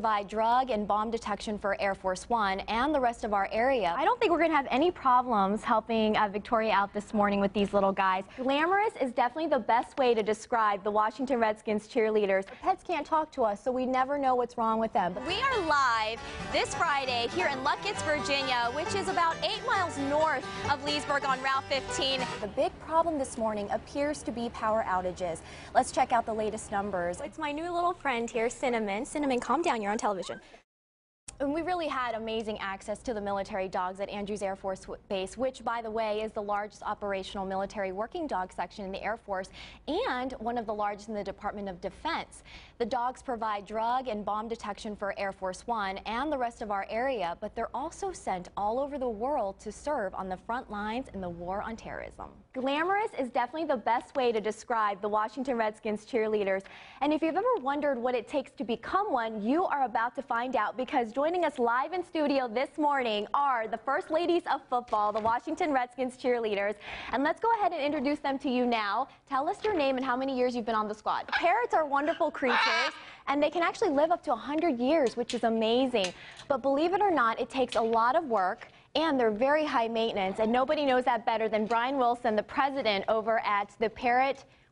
provide drug and bomb detection for Air Force One and the rest of our area. I don't think we're going to have any problems helping Victoria out this morning with these little guys. Glamorous is definitely the best way to describe the Washington Redskins cheerleaders. Pets can't talk to us, so we never know what's wrong with them. We are live this Friday here in Luckett's, Virginia, which is about 8 miles north of Leesburg on Route 15. The big problem this morning appears to be power outages. Let's check out the latest numbers. It's my new little friend here, Cinnamon. Cinnamon, calm down, you're on television. And we really had amazing access to the military dogs at Andrews Air Force Base, which, by the way, is the largest operational military working dog section in the Air Force and one of the largest in the Department of Defense. The dogs provide drug and bomb detection for Air Force One and the rest of our area, but they're also sent all over the world to serve on the front lines in the war on terrorism. Glamorous is definitely the best way to describe the Washington Redskins cheerleaders. And if you've ever wondered what it takes to become one, you are about to find out, because joining us live in studio this morning are the First Ladies of Football, the Washington Redskins cheerleaders. And let's go ahead and introduce them to you now. Tell us your name and how many years you've been on the squad. Parrots are wonderful creatures, and they can actually live up to 100 years, which is amazing. But believe it or not, it takes a lot of work, and they're very high maintenance, and nobody knows that better than Brian Wilson, the president over at the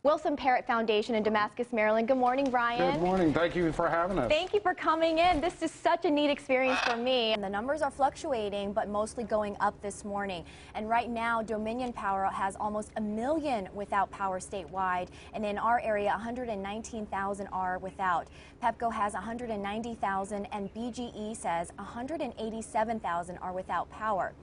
Wilson Parrot Foundation in Damascus, Maryland. Good morning, Brian. Good morning. Thank you for having us. Thank you for coming in. This is such a neat experience for me. And the numbers are fluctuating, but mostly going up this morning. And right now, Dominion Power has almost 1 million without power statewide. And in our area, 119,000 are without. Pepco has 190,000, and BGE says 187,000 are without power.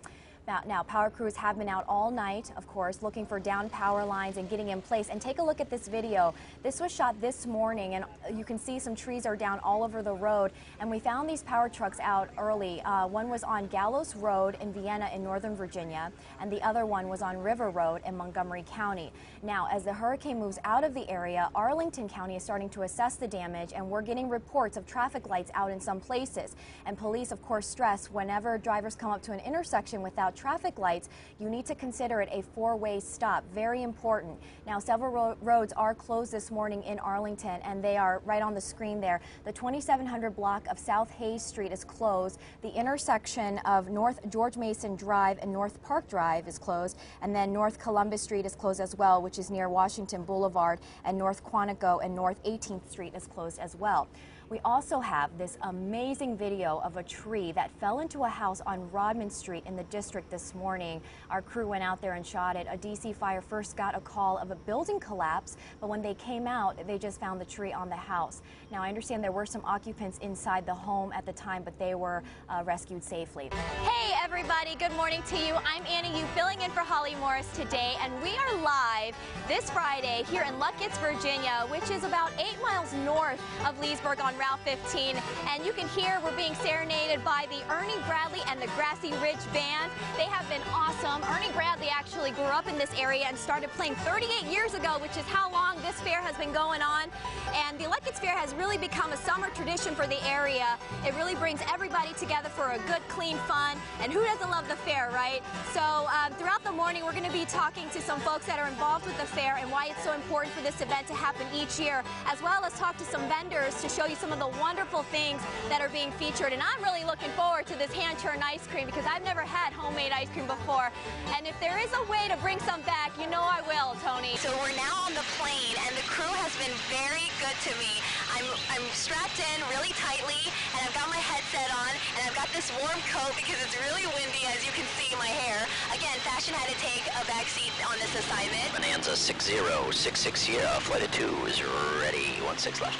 Now, power crews have been out all night, of course, looking for down power lines and getting in place. And take a look at this video. This was shot this morning, and you can see some trees are down all over the road. And we found these power trucks out early. One was on Gallows Road in Vienna in Northern Virginia, and the other one was on River Road in Montgomery County. Now, as the hurricane moves out of the area, Arlington County is starting to assess the damage, and we're getting reports of traffic lights out in some places. And police, of course, stress whenever drivers come up to an intersection without traffic lights, you need to consider it a four-way stop. Very important. Now, several roads are closed this morning in Arlington, and they are right on the screen there. The 2700 block of South Hayes Street is closed. The intersection of North George Mason Drive and North Park Drive is closed, and then North Columbus Street is closed as well, which is near Washington Boulevard, and North Quantico and North 18th Street is closed as well. We also have this amazing video of a tree that fell into a house on Rodman Street in the district this morning. Our crew went out there and shot it. A DC fire first got a call of a building collapse, but when they came out, they just found the tree on the house. Now, I understand there were some occupants inside the home at the time, but they were rescued safely. Hey, everybody. Good morning to you. I'm Annie Yu, filling in for Holly Morris today, and we are live this Friday here in Luckett's, Virginia, which is about 8 miles north of Leesburg on Route 15, and you can hear we're being serenaded by the Ernie Bradley and the Grassy Ridge Band. They have been awesome. Ernie Bradley actually grew up in this area and started playing 38 years ago, which is how long this fair has been going on. And the Luckett's Fair has really become a summer tradition for the area. It really brings everybody together for a good, clean fun, and who doesn't love the fair, right? So throughout the morning, we're going to be talking to some folks that are involved with the fair and why it's so important for this event to happen each year, as well as talk to some vendors to show you some of the wonderful things that are being featured. And I'm really looking forward to this hand-churned ice cream, because I've never had homemade ice cream before. And if there is a way to bring some back, you know I will, Tony. So we're now on the plane, and the crew has been very good to me. I'm strapped in really tightly, and I've got my headset on, and I've got this warm coat because it's really windy, as you can see my hair. Again, fashion had to take a back seat on this assignment. Bonanza 6066 Sierra, flight of 2 is ready. 16 left.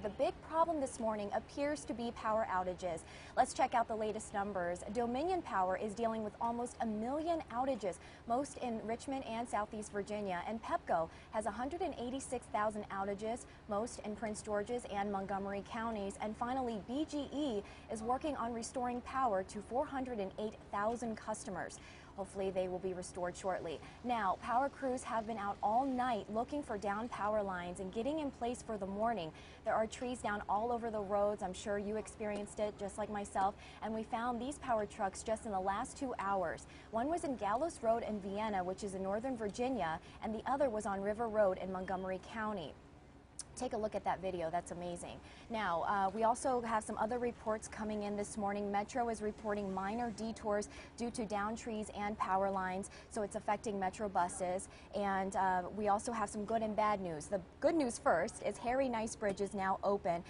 The big problem this morning appears to be power outages. Let's check out the latest numbers. Dominion Power is dealing with almost 1 million outages, most in Richmond and Southeast Virginia. And Pepco has 186,000 outages, most in Prince George's and Montgomery counties. And finally, BGE is working on restoring power to 408,000 customers. Hopefully they will be restored shortly. Now, power crews have been out all night looking for downed power lines and getting in place for the morning. There are trees down all over the roads. I'm sure you experienced it just like myself. And we found these power trucks just in the last 2 hours. One was in Gallows Road in Vienna, which is in Northern Virginia, and the other was on River Road in Montgomery County. Take a look at that video. That's amazing. Now, we also have some other reports coming in this morning. Metro is reporting minor detours due to downed trees and power lines, so it's affecting Metro buses. And we also have some good and bad news. The good news first is Harry Nice Bridge is now open,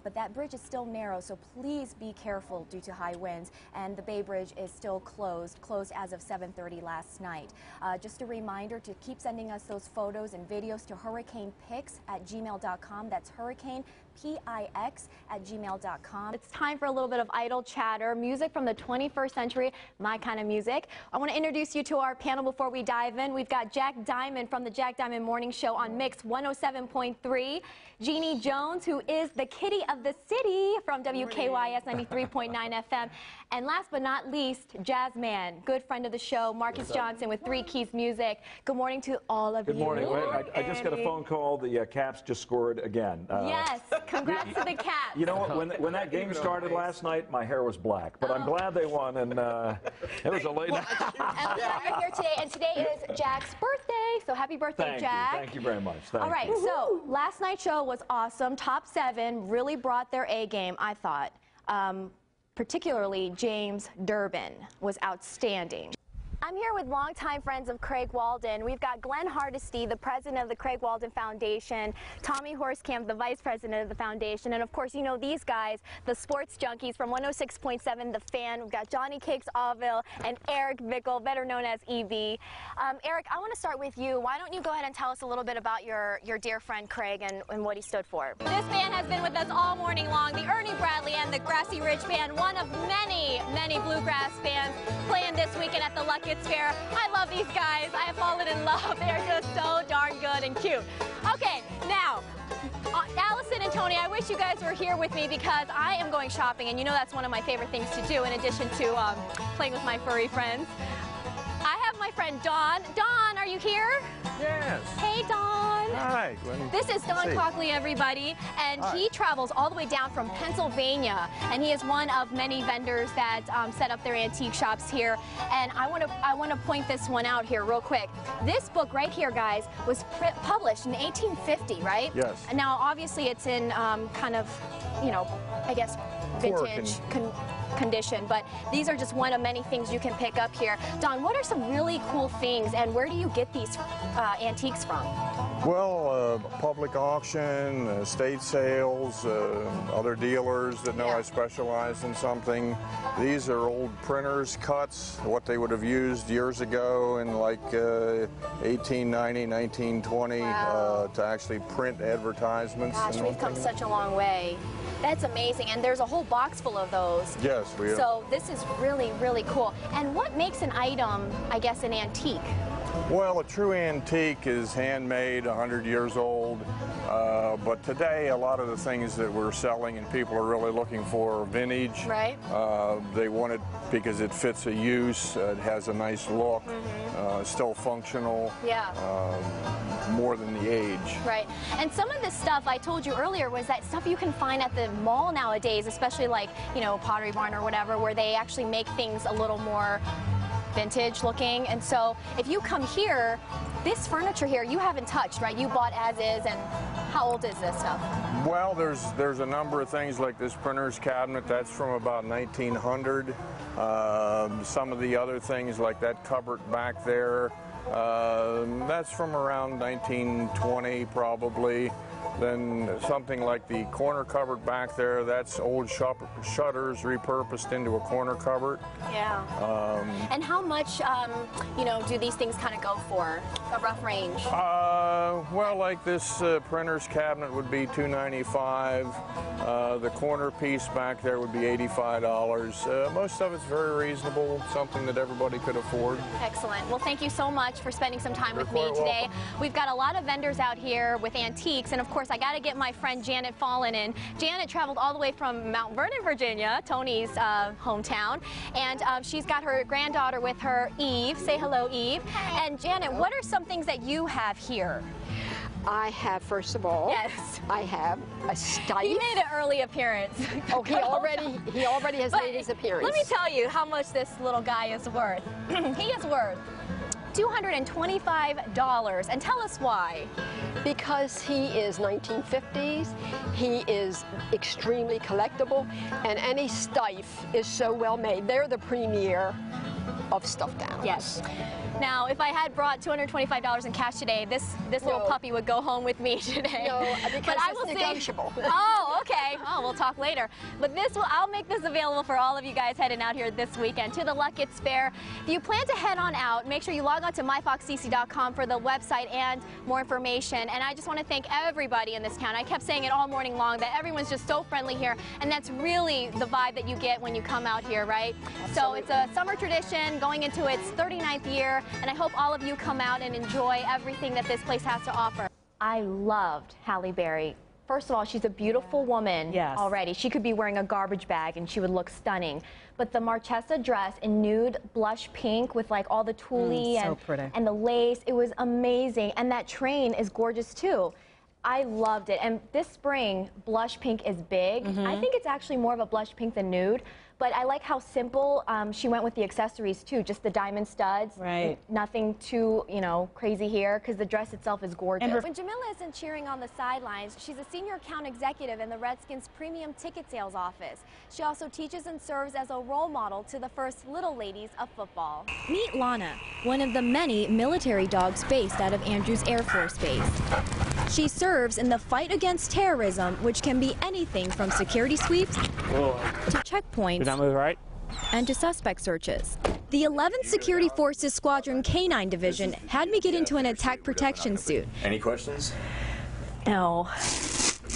but that bridge is still narrow, so please be careful due to high winds. And the Bay Bridge is still closed as of 7:30 last night. Just a reminder to keep sending us those photos and videos to hurricanepix@gmail.com. That's hurricanepix@gmail.com. It's time for a little bit of idle chatter, music from the 21st century, my kind of music. I want to introduce you to our panel before we dive in. We've got Jack Diamond from the Jack Diamond Morning Show on Mix 107.3, Jeannie Jones, who is the kitty of the city from WKYS 93.9 FM, and last but not least, Jazz Man, good friend of the show, Marcus Johnson with 3 Keys Music. Good morning to all of you. Good morning. I just got a phone call. The Caps just scored again. Yes, congrats to the Caps. You know what? When that game started last night, my hair was black, but I'm glad they won, and it was a late night. And you're here today, and today is Jack's birthday, so happy birthday, Jack. Thank you very much. All right, so last night's show was awesome. Top 7 really brought their A game, I thought. Particularly James Durbin was outstanding. I'm here with longtime friends of Craig Walden. We've got Glenn Hardesty, the president of the Craig Walden Foundation, Tommy Horskamp, the vice president of the foundation, and of course, you know these guys, the sports junkies from 106.7 The Fan. We've got Johnny Cakes Auville and Eric Vickel, better known as EV. Eric, I want to start with you. Why don't you go ahead and tell us a little bit about your dear friend Craig and what he stood for? This band has been with us all morning long. The Ernie Bradley and the Grassy Ridge Band, one of many, many bluegrass bands playing this weekend at the Luckett Fair. I love these guys. I have fallen in love. They're just so darn good and cute. Okay, now, Allison and Tony, I wish you guys were here with me because I am going shopping, and you know that's one of my favorite things to do in addition to playing with my furry friends. I have my friend Dawn. Dawn, are you here? Yes. Hey, Dawn. Hi, Glenn. This is Don Cockley, everybody, and he travels all the way down from Pennsylvania, and he is one of many vendors that set up their antique shops here. And I want to point this one out here real quick. This book right here, guys, was published in 1850, right? Yes. And now, obviously, it's in kind of, you know, I guess vintage condition, but these are just one of many things you can pick up here. Don, what are some really cool things, and where do you get these antiques from? Well, public auction, estate sales, other dealers that know I specialize in something. These are old printers' cuts, what they would have used years ago in like 1890, 1920 to actually print advertisements. Gosh, we've come such a long way. That's amazing, and there's a whole box full of those. Yes, we have. So this is really, really cool. And what makes an item, I guess, an antique? Well, a true antique is handmade, 100 years old, but today a lot of the things that we're selling and people are really looking for are vintage. Right. They want it because it fits a use, it has a nice look, still functional. Yeah. More than the age. Right. And some of this stuff I told you earlier was that stuff you can find at the mall nowadays, especially like, you know, Pottery Barn or whatever, where they actually make things a little more vintage looking. And so if you come here, this furniture here you haven't touched, right? You bought as is, and how old is this stuff? Well, there's a number of things like this printer's cabinet, that's from about 1900. Some of the other things like that cupboard back there, that's from around 1920 probably. Then something like the corner cupboard back there, that's old shutters repurposed into a corner cupboard. Yeah. And how much, you know, do these things kind of go for, a rough range? Well, like this printer's cabinet would be $295. The corner piece back there would be $85. Most of it's very reasonable, something that everybody could afford. Excellent. Well, thank you so much for spending some time with me today. Welcome. We've got a lot of vendors out here with antiques, and of course, I got to get my friend Janet Fallon in. Janet traveled all the way from Mount Vernon, Virginia, Tony's hometown, and she's got her granddaughter with with her, Eve. Say hello, Eve. And Janet, what are some things that you have here? I have, first of all, yes, I have a stife. He made an early appearance. Oh, he already has made his appearance. Let me tell you how much this little guy is worth. He is worth $225, and tell us why. Because he is 1950s, he is extremely collectible, and any stife is so well made. They're the premier of stuffed animals. Yes. Now, if I had brought $225 in cash today, this little puppy would go home with me today. No, because but I will it's negotiable. Oh, okay. Oh, we'll talk later. But I'll make this available for all of you guys heading out here this weekend to the Luckett's Fair. If you plan to head on out, make sure you log on to myfoxcc.com for the website and more information. And I just want to thank everybody in this town. I kept saying it all morning long that everyone's just so friendly here, and that's really the vibe that you get when you come out here, right? Absolutely. So it's a summer tradition going into its 39th year. And I hope all of you come out and enjoy everything that this place has to offer. I loved Halle Berry. First of all, she's a beautiful woman already. She could be wearing a garbage bag and she would look stunning. But the Marchesa dress in nude blush pink with like all the tulle and the lace, it was amazing. And that train is gorgeous too. I loved it. And this spring, blush pink is big. I think it's actually more of a blush pink than nude. But I like how simple she went with the accessories too, just the diamond studs. Right. Nothing too, crazy here, because the dress itself is gorgeous. When Jamila isn't cheering on the sidelines, she's a senior account executive in the Redskins premium ticket sales office. She also teaches and serves as a role model to the first little ladies of football. Meet Lana, one of the many military dogs based out of Andrews Air Force Base. She serves in the fight against terrorism, which can be anything from security sweeps to checkpoints and to suspect searches. The 11th Security Forces Squadron K-9 Division had me get into an attack protection suit. Any questions? No.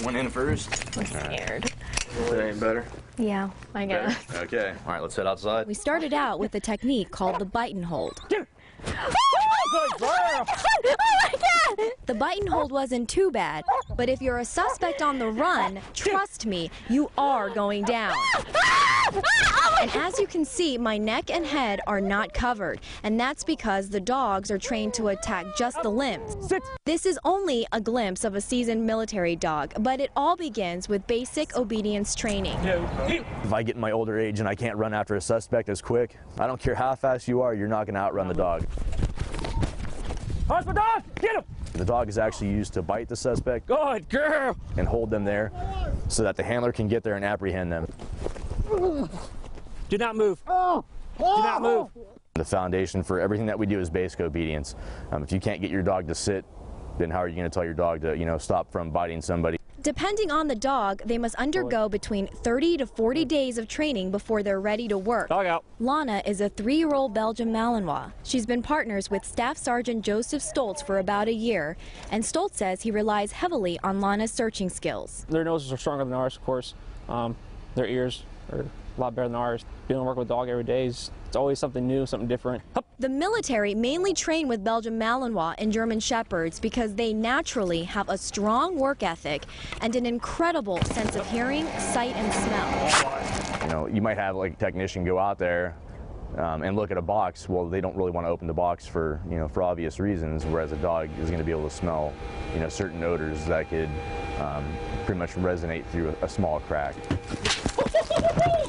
One in first. I'm scared. That ain't better? Yeah, I guess. Okay. All right, let's head outside. We started out with a technique called the bite and hold. The bite and hold wasn't too bad, but if you're a suspect on the run, trust me, you are going down. And as you can see, my neck and head are not covered, and that's because the dogs are trained to attack just the limbs. This is only a glimpse of a seasoned military dog, but it all begins with basic obedience training. If I get in my older age and I can't run after a suspect as quick, I don't care how fast you are, you're not going to outrun the dog. Hospital dog, get him! The dog is actually used to bite the suspect. Good girl! And hold them there so that the handler can get there and apprehend them. Do not move. Do not move. The foundation for everything that we do is basic obedience. If you can't get your dog to sit, then how are you going to tell your dog to, stop from biting somebody? Depending on the dog, they must undergo between 30 to 40 days of training before they're ready to work. Dog out. Lana is a 3-year-old Belgian Malinois. She's been partners with Staff Sergeant Joseph Stoltz for about a year, and Stoltz says he relies heavily on Lana's searching skills. Their noses are stronger than ours, of course. Their ears are a lot better than ours. Being able to work with a dog every day it's always something new, something different. The military mainly train with Belgian Malinois and German Shepherds because they naturally have a strong work ethic and an incredible sense of hearing, sight, and smell. You might have like a technician go out there and look at a box. Well, they don't really want to open the box for obvious reasons, whereas a dog is going to be able to smell certain odors that could pretty much resonate through a small crack.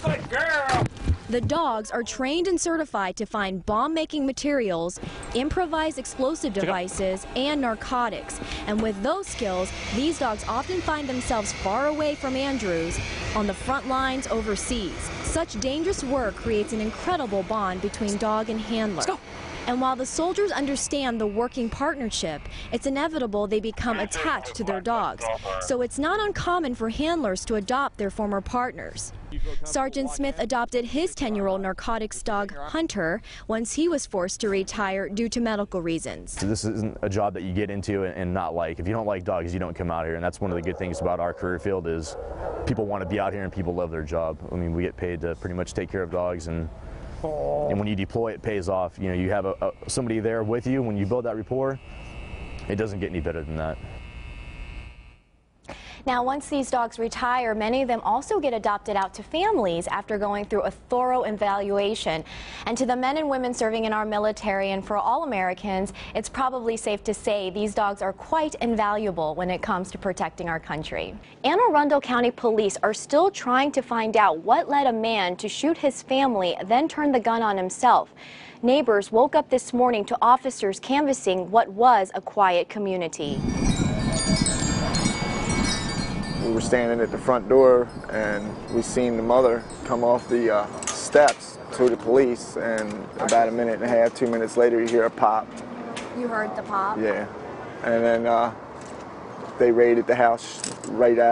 Good girl! The dogs are trained and certified to find bomb-making materials, improvised explosive devices, and narcotics. And with those skills, these dogs often find themselves far away from Andrews on the front lines overseas. Such dangerous work creates an incredible bond between dog and handler. Let's go. And while the soldiers understand the working partnership, it's inevitable they become attached to their dogs. So it's not uncommon for handlers to adopt their former partners. Sergeant Smith adopted his 10-year-old narcotics dog, Hunter, once he was forced to retire due to medical reasons. So this isn't a job that you get into and not like. If you don't like dogs, you don't come out here. And that's one of the good things about our career field is people want to be out here and people love their job. I mean, we get paid to pretty much take care of dogs, and when you deploy, it pays off. You have somebody there with you. When you build that rapport, it doesn't get any better than that. Now, once these dogs retire, many of them also get adopted out to families after going through a thorough evaluation. And to the men and women serving in our military and for all Americans, it's probably safe to say these dogs are quite invaluable when it comes to protecting our country. Anne Arundel County Police are still trying to find out what led a man to shoot his family, then turn the gun on himself. Neighbors woke up this morning to officers canvassing what was a quiet community. We were standing at the front door and we seen the mother come off the steps to the police, and about a minute and a half, 2 minutes later, you hear a pop. You heard the pop? Yeah. And then they raided the house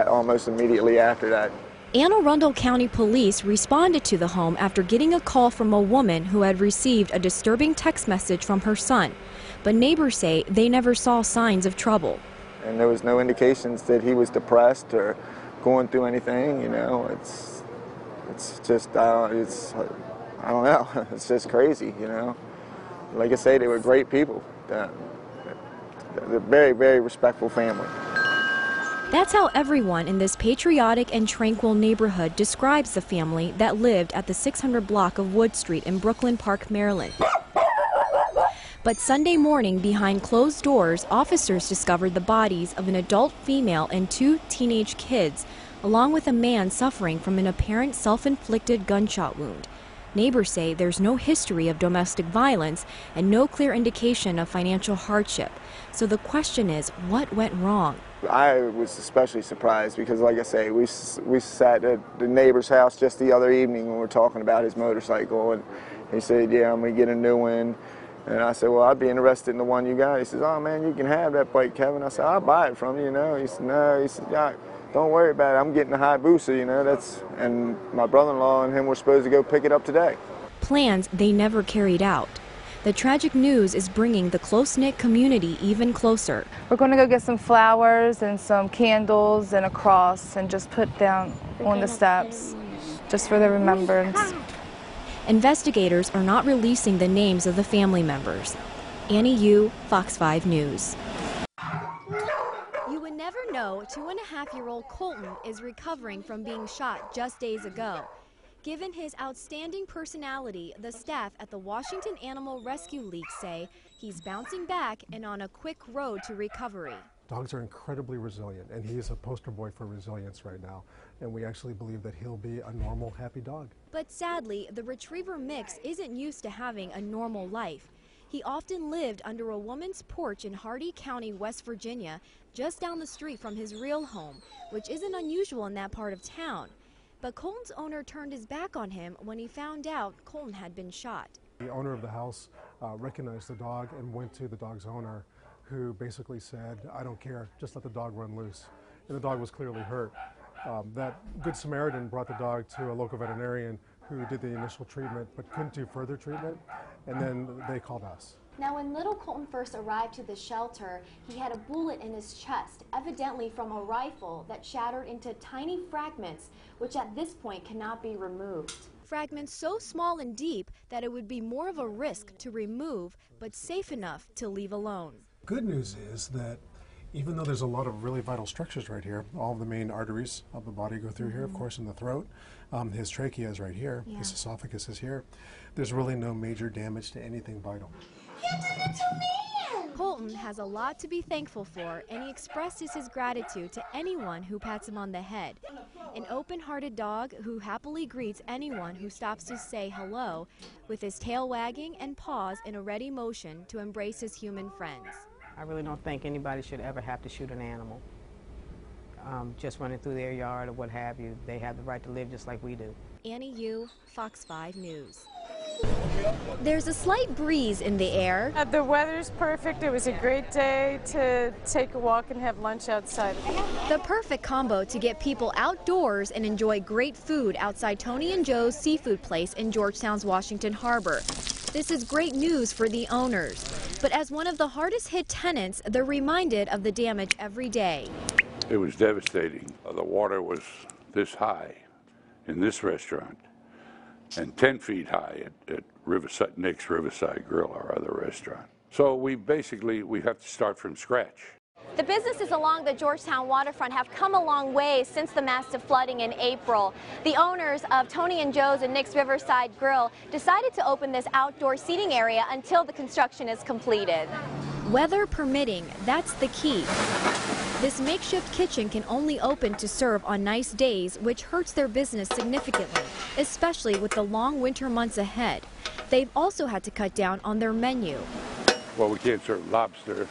almost immediately after that. Anne Arundel County Police responded to the home after getting a call from a woman who had received a disturbing text message from her son. But neighbors say they never saw signs of trouble. And there was no indications that he was depressed or going through anything, you know. It's just, I don't know, it's just crazy, you know. Like I say, they were great people. They're a very, very respectful family. That's how everyone in this patriotic and tranquil neighborhood describes the family that lived at the 600 block of Wood Street in Brooklyn Park, Maryland. But Sunday morning, behind closed doors, officers discovered the bodies of an adult female and 2 teenage kids, along with a man suffering from an apparent self-inflicted gunshot wound. Neighbors say there's no history of domestic violence and no clear indication of financial hardship. So the question is, what went wrong? I was especially surprised because, like I say, we sat at the neighbor's house just the other evening when we were talking about his motorcycle, and he said, yeah, I'm going to get a new one. And I said, well, I'd be interested in the one you got. He says, oh, man, you can have that bike, Kevin. I said, I'll buy it from you, you know. He said, no. He said, yeah, don't worry about it. I'm getting a Hayabusa, you know. And my brother-in-law and him were supposed to go pick it up today. Plans they never carried out. The tragic news is bringing the close-knit community even closer. We're going to go get some flowers and some candles and a cross and just put down on the steps just for the remembrance. Investigators are not releasing the names of the family members. Annie Yu, Fox 5 News. You would never know 2.5-year-old Colton is recovering from being shot just days ago. Given his outstanding personality, the staff at the Washington Animal Rescue League say he's bouncing back and on a quick road to recovery. Dogs are incredibly resilient, and he is a poster boy for resilience right now. And we actually believe that he'll be a normal, happy dog. But sadly, the retriever mix isn't used to having a normal life. He often lived under a woman's porch in Hardee County, West Virginia, just down the street from his real home, which isn't unusual in that part of town. But Colton's owner turned his back on him when he found out Colton had been shot. The owner of the house recognized the dog and went to the dog's owner, who basically said, I don't care, just let the dog run loose. And the dog was clearly hurt. That Good Samaritan brought the dog to a local veterinarian who did the initial treatment but couldn't do further treatment, and then they called us. Now, when little Colton first arrived to the shelter, he had a bullet in his chest, evidently from a rifle that shattered into tiny fragments, which at this point cannot be removed. Fragments so small and deep that it would be more of a risk to remove, but safe enough to leave alone. Good news is that even though there's a lot of really vital structures right here, all of the main arteries of the body go through here, of course, in the throat. His trachea is right here, his esophagus is here. There's really no major damage to anything vital. Colton has a lot to be thankful for, and he expresses his gratitude to anyone who pats him on the head. An open-hearted dog who happily greets anyone who stops to say hello, with his tail wagging and paws in a ready motion to embrace his human friends. I really don't think anybody should ever have to shoot an animal. Just running through their yard or what have you, they have the right to live just like we do. Annie Yu, Fox 5 News. There's a slight breeze in the air. The weather's perfect. It was a great day to take a walk and have lunch outside. The perfect combo to get people outdoors and enjoy great food outside Tony and Joe's Seafood Place in Georgetown's Washington Harbor. This is great news for the owners. But as one of the hardest hit tenants, they're reminded of the damage every day. It was devastating. The water was this high in this restaurant and 10 feet high at Nick's Riverside Grill, our other restaurant. So we have to start from scratch. The businesses along the Georgetown waterfront have come a long way since the massive flooding in April. The owners of Tony and Joe's and Nick's Riverside Grill decided to open this outdoor seating area until the construction is completed. Weather permitting, that's the key. This makeshift kitchen can only open to serve on nice days, which hurts their business significantly, especially with the long winter months ahead. They've also had to cut down on their menu. Well, we can't serve lobster.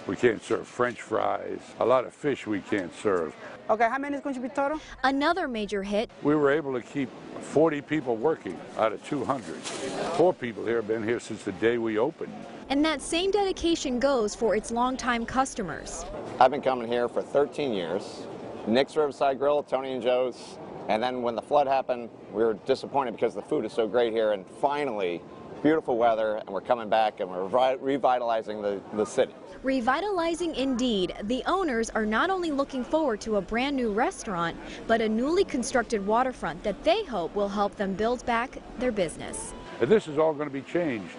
We can't serve French fries. A lot of fish we can't serve. Okay, how many is going to be total? Another major hit. We were able to keep 40 people working out of 200. 4 people here have been here since the day we opened. And that same dedication goes for its longtime customers. I've been coming here for 13 years. Nick's Riverside Grill, Tony and Joe's. And then when the flood happened, we were disappointed because the food is so great here. And finally, beautiful weather, and we're coming back and we're revitalizing the city. Revitalizing indeed. The owners are not only looking forward to a brand new restaurant, but a newly constructed waterfront that they hope will help them build back their business. And this is all going to be changed.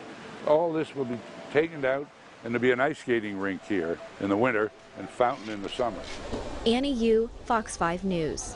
All this will be taken out, and there'll be an ice skating rink here in the winter and fountain in the summer. Annie Yu, Fox 5 News.